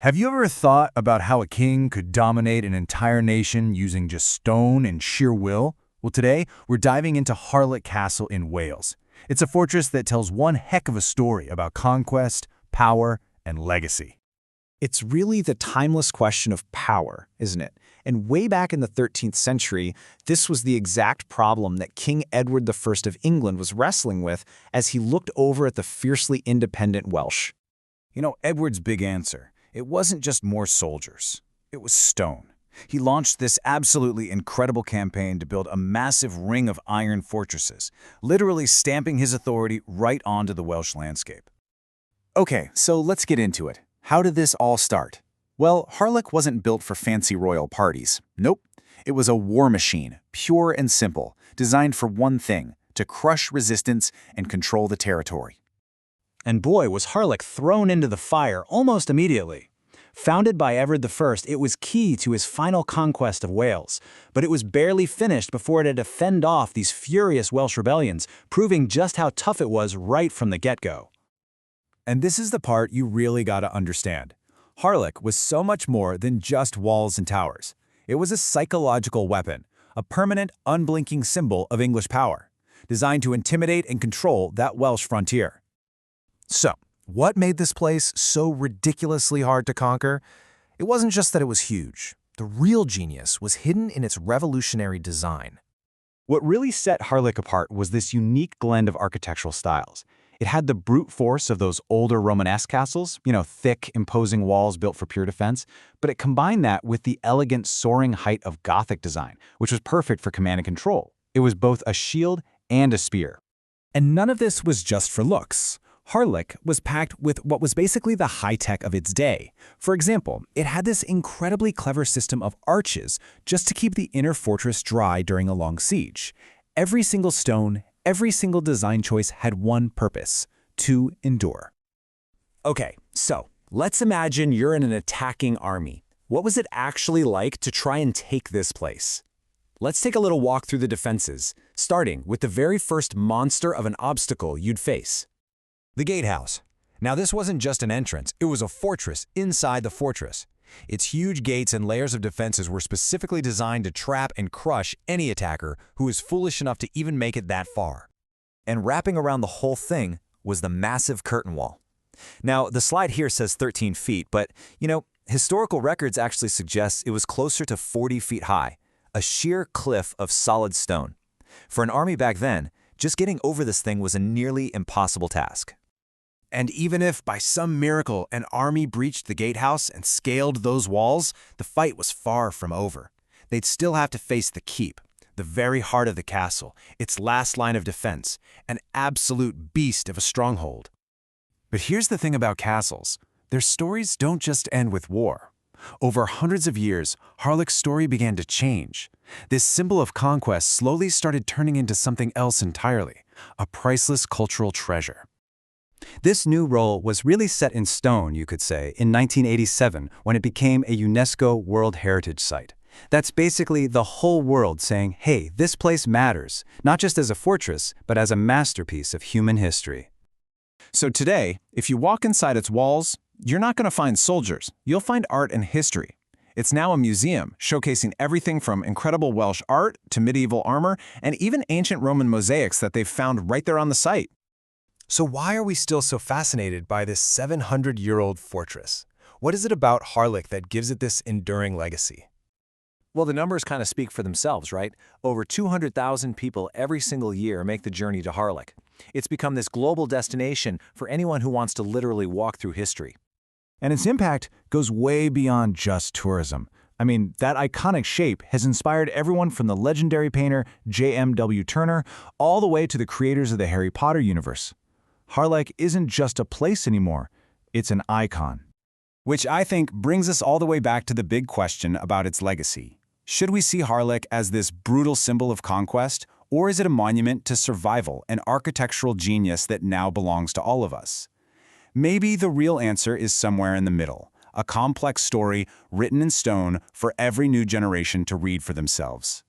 Have you ever thought about how a king could dominate an entire nation using just stone and sheer will? Well, today, we're diving into Harlech Castle in Wales. It's a fortress that tells one heck of a story about conquest, power, and legacy. It's really the timeless question of power, isn't it? And way back in the 13th century, this was the exact problem that King Edward I of England was wrestling with as he looked over at the fiercely independent Welsh. Edward's big answer. It wasn't just more soldiers. It was stone. He launched this absolutely incredible campaign to build a massive ring of iron fortresses, literally stamping his authority right onto the Welsh landscape. Okay, so let's get into it. How did this all start? Well, Harlech wasn't built for fancy royal parties. Nope. It was a war machine, pure and simple, designed for one thing: to crush resistance and control the territory. And boy, was Harlech thrown into the fire almost immediately. Founded by Edward I, it was key to his final conquest of Wales, but it was barely finished before it had to fend off these furious Welsh rebellions, proving just how tough it was right from the get-go. And this is the part you really gotta understand. Harlech was so much more than just walls and towers. It was a psychological weapon, a permanent, unblinking symbol of English power, designed to intimidate and control that Welsh frontier. So, what made this place so ridiculously hard to conquer? It wasn't just that it was huge. The real genius was hidden in its revolutionary design. What really set Harlech apart was this unique blend of architectural styles. It had the brute force of those older Romanesque castles, thick, imposing walls built for pure defense, but it combined that with the elegant, soaring height of Gothic design, which was perfect for command and control. It was both a shield and a spear. And none of this was just for looks. Harlech was packed with what was basically the high-tech of its day. For example, it had this incredibly clever system of arches just to keep the inner fortress dry during a long siege. Every single stone, every single design choice had one purpose: to endure. Okay, so let's imagine you're in an attacking army. What was it actually like to try and take this place? Let's take a little walk through the defenses, starting with the very first monster of an obstacle you'd face. The gatehouse. Now, this wasn't just an entrance, it was a fortress inside the fortress. Its huge gates and layers of defenses were specifically designed to trap and crush any attacker who was foolish enough to even make it that far. And wrapping around the whole thing was the massive curtain wall. Now, the slide here says 13 feet, but, historical records actually suggest it was closer to 40 feet high, a sheer cliff of solid stone. For an army back then, just getting over this thing was a nearly impossible task. And even if, by some miracle, an army breached the gatehouse and scaled those walls, the fight was far from over. They'd still have to face the keep, the very heart of the castle, its last line of defense, an absolute beast of a stronghold. But here's the thing about castles. Their stories don't just end with war. Over hundreds of years, Harlech's story began to change. This symbol of conquest slowly started turning into something else entirely, a priceless cultural treasure. This new role was really set in stone, you could say, in 1987 when it became a UNESCO World Heritage Site. That's basically the whole world saying, hey, this place matters, not just as a fortress, but as a masterpiece of human history. So today, if you walk inside its walls, you're not going to find soldiers. You'll find art and history. It's now a museum showcasing everything from incredible Welsh art to medieval armor and even ancient Roman mosaics that they've found right there on the site. So why are we still so fascinated by this 700-year-old fortress? What is it about Harlech that gives it this enduring legacy? Well, the numbers kind of speak for themselves, right? Over 200,000 people every single year make the journey to Harlech. It's become this global destination for anyone who wants to literally walk through history. And its impact goes way beyond just tourism. I mean, that iconic shape has inspired everyone from the legendary painter J.M.W. Turner all the way to the creators of the Harry Potter universe. Harlech isn't just a place anymore, it's an icon. Which I think brings us all the way back to the big question about its legacy. Should we see Harlech as this brutal symbol of conquest, or is it a monument to survival and architectural genius that now belongs to all of us? Maybe the real answer is somewhere in the middle, a complex story written in stone for every new generation to read for themselves.